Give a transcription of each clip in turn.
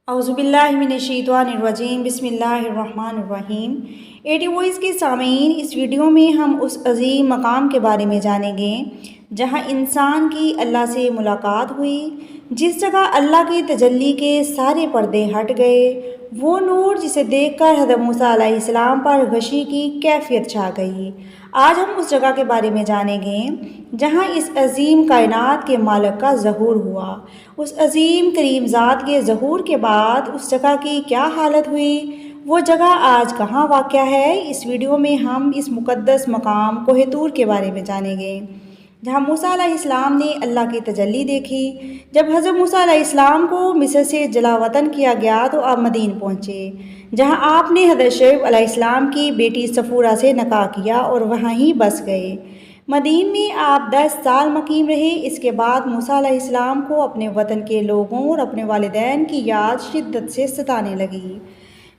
اعوذ باللہ من الشیطان الرجیم بسم اللہ الرحمن الرحیم۔ ایٹی وائس کے سامعین، اس ویڈیو میں ہم اس عظیم مقام کے بارے میں جانیں گے جہاں انسان کی اللہ سے ملاقات ہوئی، جس جگہ اللہ کی تجلی کے سارے پردے ہٹ گئے، وہ نور جسے دیکھ کر حضرت موسیٰ علیہ السلام پر غشی کی کیفیت چھا گئی۔ آج ہم اس جگہ کے بارے میں جانیں گے جہاں اس عظیم کائنات کے مالک کا ظہور ہوا۔ اس عظیم کریم ذات کے ظہور کے بعد اس جگہ کی کیا حالت ہوئی، وہ جگہ آج کہاں واقع ہے۔ اس ویڈیو میں ہم اس مقدس مقام کوہ طور کے بارے میں جانیں گے جہاں موسیٰ علیہ السلام نے اللہ کی تجلی دیکھی۔ جب حضرت موسیٰ علیہ السلام کو مصر سے جلا وطن کیا گیا تو آپ مدین پہنچے، جہاں آپ نے حضرت شعیب علیہ السلام کی بیٹی صفورہ سے نکاح کیا اور وہاں ہی بس گئے۔ مدین میں آپ 10 سال مقیم رہے۔ اس کے بعد موسیٰ علیہ السلام کو اپنے وطن کے لوگوں اور اپنے والدین کی یاد شدت سے ستانے لگی،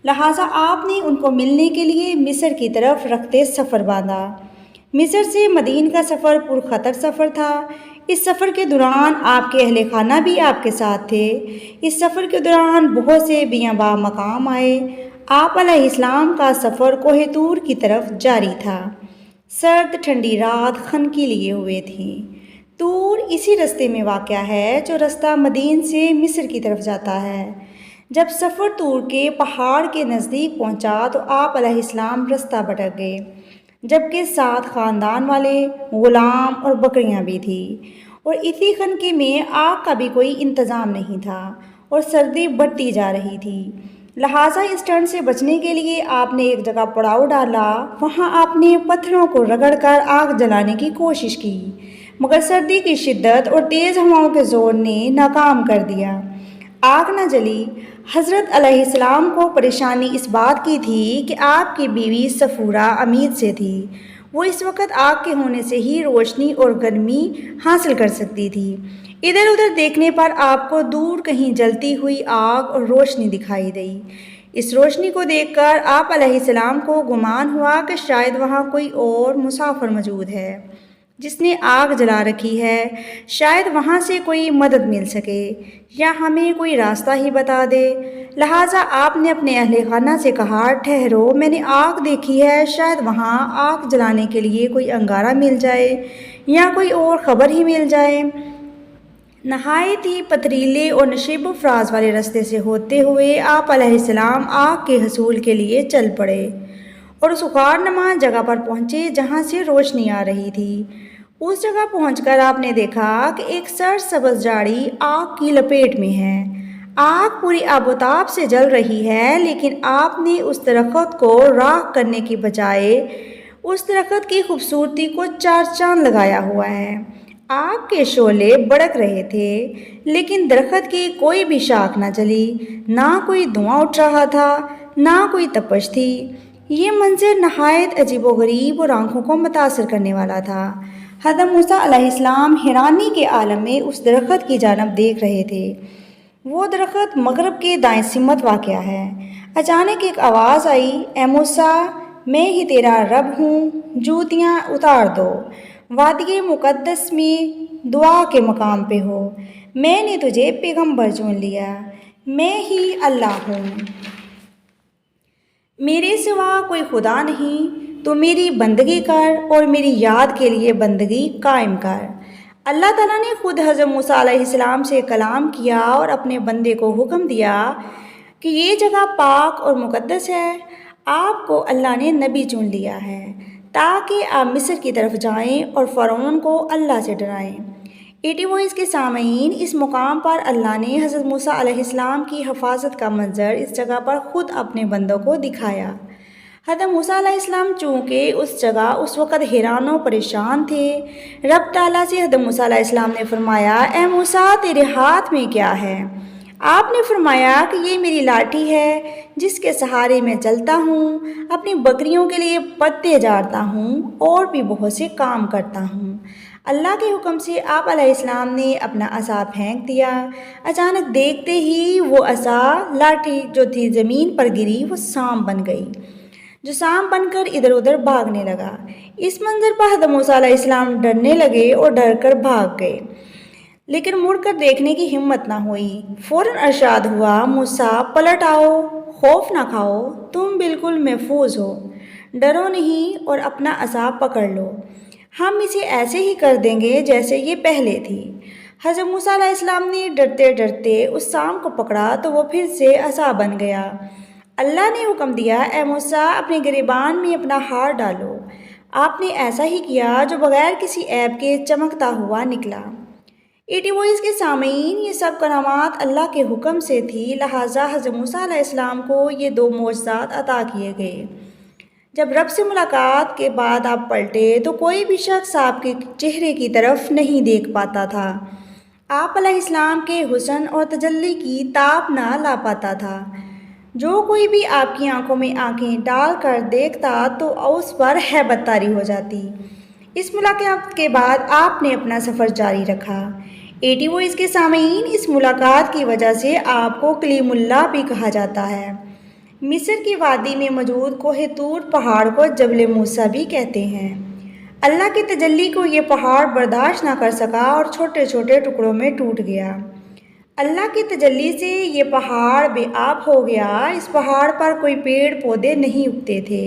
لہٰذا آپ نے ان کو ملنے کے لیے مصر کی طرف رخت سفر باندھا۔ مصر سے مدین کا سفر پرخطر سفر تھا۔ اس سفر کے دوران آپ کے اہل خانہ بھی آپ کے ساتھ تھے۔ اس سفر کے دوران بہت سے بیاباں مقام آئے۔ آپ علیہ السلام کا سفر کوہ طور کی طرف جاری تھا۔ سرد ٹھنڈی رات خنکی لیے ہوئے تھی۔ طور اسی رستے میں واقع ہے جو رستہ مدین سے مصر کی طرف جاتا ہے۔ جب سفر طور کے پہاڑ کے نزدیک پہنچا تو آپ علیہ السلام رستہ بھٹک گئے، جبکہ ساتھ خاندان والے، غلام اور بکریاں بھی تھیں، اور اسی خنقے میں آگ کا بھی کوئی انتظام نہیں تھا اور سردی بڑھتی جا رہی تھی۔ لہٰذا اس ٹھنڈ سے بچنے کے لیے آپ نے ایک جگہ پڑاؤ ڈالا۔ وہاں آپ نے پتھروں کو رگڑ کر آگ جلانے کی کوشش کی، مگر سردی کی شدت اور تیز ہواؤں کے زور نے ناکام کر دیا۔ آگ نہ جلی۔ حضرت علیہ السلام کو پریشانی اس بات کی تھی کہ آپ کی بیوی صفورہ امید سے تھی، وہ اس وقت آگ کے ہونے سے ہی روشنی اور گرمی حاصل کر سکتی تھی۔ ادھر ادھر دیکھنے پر آپ کو دور کہیں جلتی ہوئی آگ اور روشنی دکھائی دی۔ اس روشنی کو دیکھ کر آپ علیہ السلام کو گمان ہوا کہ شاید وہاں کوئی اور مسافر موجود ہے جس نے آگ جلا رکھی ہے، شاید وہاں سے کوئی مدد مل سکے یا ہمیں کوئی راستہ ہی بتا دے۔ لہٰذا آپ نے اپنے اہل خانہ سے کہا، ٹھہرو، میں نے آگ دیکھی ہے، شاید وہاں آگ جلانے کے لیے کوئی انگارہ مل جائے یا کوئی اور خبر ہی مل جائے۔ نہایت ہی پتھریلے اور نشیب و فراز والے رستے سے ہوتے ہوئے آپ علیہ السلام آگ کے حصول کے لیے چل پڑے اور اس غارنما جگہ پر پہنچے جہاں سے روشنی آ رہی تھی۔ اس جگہ پہنچ کر آپ نے دیکھا کہ ایک سرسبز جھاڑی آگ کی لپیٹ میں ہے۔ آگ پوری آب و تاب سے جل رہی ہے، لیکن آپ نے اس درخت کو راکھ کرنے کی بجائے اس درخت کی خوبصورتی کو چار چاند لگایا ہوا ہے۔ آگ کے شعلے بڑک رہے تھے، لیکن درخت کی کوئی بھی شاخ نہ جلی، نہ کوئی دھواں اٹھ رہا تھا، نہ کوئی تپش تھی۔ یہ منظر نہایت عجیب و غریب اور آنکھوں کو متاثر کرنے والا تھا۔ حضرت موسیٰ علیہ السلام حیرانی کے عالم میں اس درخت کی جانب دیکھ رہے تھے۔ وہ درخت مغرب کے دائیں سمت واقع ہے۔ اچانک ایک آواز آئی، اے موسیٰ، میں ہی تیرا رب ہوں، جوتیاں اتار دو، وادی مقدس میں دعا کے مقام پہ ہو، میں نے تجھے پیغمبر چن لیا، میں ہی اللہ ہوں، میرے سوا کوئی خدا نہیں، تو میری بندگی کر اور میری یاد کے لیے بندگی قائم کر۔ اللہ تعالیٰ نے خود حضرت موسیٰ علیہ السلام سے کلام کیا اور اپنے بندے کو حکم دیا کہ یہ جگہ پاک اور مقدس ہے۔ آپ کو اللہ نے نبی چن لیا ہے تاکہ آپ مصر کی طرف جائیں اور فرعون کو اللہ سے ڈرائیں۔ ایٹی وائس کے سامعین، اس مقام پر اللہ نے حضرت موسیٰ علیہ السلام کی حفاظت کا منظر اس جگہ پر خود اپنے بندوں کو دکھایا۔ حضرت موسیٰ علیہ السلام چونکہ اس جگہ اس وقت حیران و پریشان تھے، رب تعالیٰ سے حضرت موسیٰ علیہ السلام نے فرمایا، اے موسیٰ، تیرے ہاتھ میں کیا ہے؟ آپ نے فرمایا کہ یہ میری لاٹھی ہے جس کے سہارے میں چلتا ہوں، اپنی بکریوں کے لیے پتے جاڑتا ہوں اور بھی بہت سے کام کرتا ہوں۔ اللہ کے حکم سے آپ علیہ السلام نے اپنا عصا پھینک دیا۔ اچانک دیکھتے ہی وہ عصا لاٹھی جو تھی زمین پر گری، وہ سانپ بن گئی، جو سانپ بن کر ادھر ادھر بھاگنے لگا۔ اس منظر پر حضرت موسیٰ علیہ السلام ڈرنے لگے اور ڈر کر بھاگ گئے۔ لیکن مڑ کر دیکھنے کی ہمت نہ ہوئی۔ فوراً ارشاد ہوا، موسیٰ پلٹ آؤ، خوف نہ کھاؤ، تم بالکل محفوظ ہو، ڈرو نہیں اور اپنا عصا پکڑ لو، ہم اسے ایسے ہی کر دیں گے جیسے یہ پہلے تھی۔ حضرت موسیٰ علیہ السلام نے ڈرتے ڈرتے اس سام کو پکڑا تو وہ پھر سے عصا بن گیا۔ اللہ نے حکم دیا، اے موسیٰ اپنے گریبان میں اپنا ہاتھ ڈالو۔ آپ نے ایسا ہی کیا جو بغیر کسی عیب کے چمکتا ہوا نکلا۔ ایٹی وائس کے سامعین، یہ سب کرامات اللہ کے حکم سے تھی، لہٰذا حضرت موسیٰ علیہ السلام کو یہ دو معجزات عطا کیے گئے۔ جب رب سے ملاقات کے بعد آپ پلٹے تو کوئی بھی شخص آپ کے چہرے کی طرف نہیں دیکھ پاتا تھا۔ آپ علیہ السلام کے حسن اور تجلی کی تاب نہ لا پاتا تھا۔ جو کوئی بھی آپ کی آنکھوں میں آنکھیں ڈال کر دیکھتا تو اس پر ہیبت طاری ہو جاتی۔ اس ملاقات کے بعد آپ نے اپنا سفر جاری رکھا۔ ایٹی وائس کے سامعین، اس ملاقات کی وجہ سے آپ کو کلیم اللہ بھی کہا جاتا ہے۔ مصر کی وادی میں موجود کوہ طور پہاڑ کو جبل موسیٰ بھی کہتے ہیں۔ اللہ کی تجلی کو یہ پہاڑ برداشت نہ کر سکا اور چھوٹے چھوٹے ٹکڑوں میں ٹوٹ گیا۔ اللہ کی تجلی سے یہ پہاڑ بے آب ہو گیا۔ اس پہاڑ پر کوئی پیڑ پودے نہیں اگتے تھے،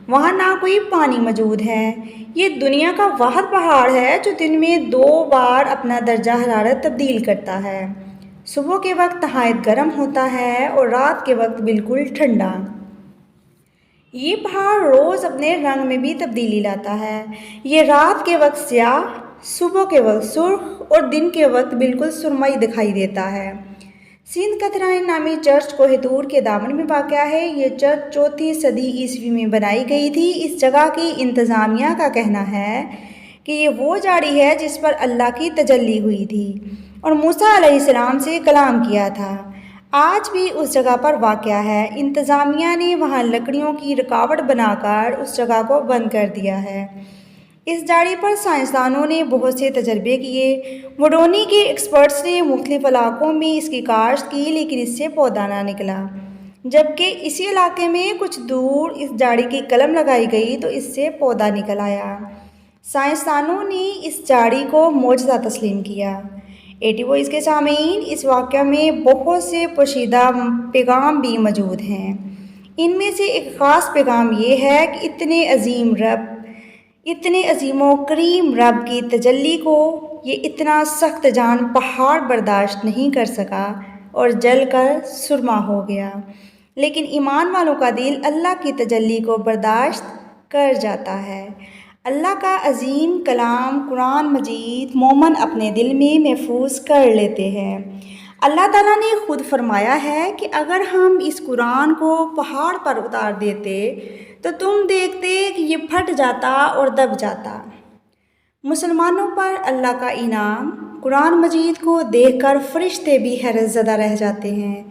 وہاں نہ کوئی پانی موجود ہے۔ یہ دنیا کا واحد پہاڑ ہے جو دن میں 2 بار اپنا درجہ حرارت تبدیل کرتا ہے۔ صبح کے وقت نہایت گرم ہوتا ہے اور رات کے وقت بالکل ٹھنڈا۔ یہ پہاڑ روز اپنے رنگ میں بھی تبدیلی لاتا ہے۔ یہ رات کے وقت سیاہ، صبح کے وقت سرخ اور دن کے وقت بالکل سرمئی دکھائی دیتا ہے۔ سندھ کتھرائن نامی چرچ کوہ طور کے دامن میں واقع ہے۔ یہ چرچ 4 صدی عیسوی میں بنائی گئی تھی۔ اس جگہ کی انتظامیہ کا کہنا ہے کہ یہ وہ جھاڑی ہے جس پر اللہ کی تجلی ہوئی تھی اور موسیٰ علیہ السلام سے کلام کیا تھا۔ آج بھی اس جگہ پر واقع ہے۔ انتظامیہ نے وہاں لکڑیوں کی رکاوٹ بنا کر اس جگہ کو بند کر دیا ہے۔ اس جھاڑی پر سائنسدانوں نے بہت سے تجربے کیے۔ وڈونی کے ایکسپرٹس نے مختلف علاقوں میں اس کی کاشت کی، لیکن اس سے پودا نہ نکلا، جبکہ اسی علاقے میں کچھ دور اس جھاڑی کی کلم لگائی گئی تو اس سے پودا نکل آیا۔ سائنسدانوں نے اس جھاڑی کو معجزہ تسلیم کیا۔ ایٹی وائس کے سامعین، اس واقعہ میں بہت سے پوشیدہ پیغام بھی موجود ہیں۔ ان میں سے ایک خاص پیغام یہ ہے کہ اتنے عظیم و کریم رب کی تجلی کو یہ اتنا سخت جان پہاڑ برداشت نہیں کر سکا اور جل کر سرما ہو گیا، لیکن ایمان والوں کا دل اللہ کی تجلی کو برداشت کر جاتا ہے۔ اللہ کا عظیم کلام قرآن مجید مومن اپنے دل میں محفوظ کر لیتے ہیں۔ اللہ تعالیٰ نے خود فرمایا ہے کہ اگر ہم اس قرآن کو پہاڑ پر اتار دیتے تو تم دیکھتے کہ یہ پھٹ جاتا اور دب جاتا۔ مسلمانوں پر اللہ کا انعام، قرآن مجید کو دیکھ کر فرشتے بھی حیرت زدہ رہ جاتے ہیں،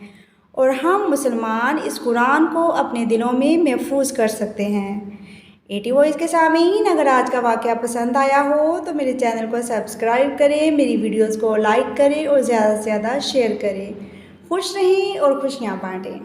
اور ہم مسلمان اس قرآن کو اپنے دلوں میں محفوظ کر سکتے ہیں۔ ایٹی وائس کے سامعین، اگر آج کا واقعہ پسند آیا ہو تو میرے چینل کو سبسکرائب کریں، میری ویڈیوز کو لائک کریں اور زیادہ سے زیادہ شیئر کریں۔ خوش رہیں اور خوشیاں بانٹیں۔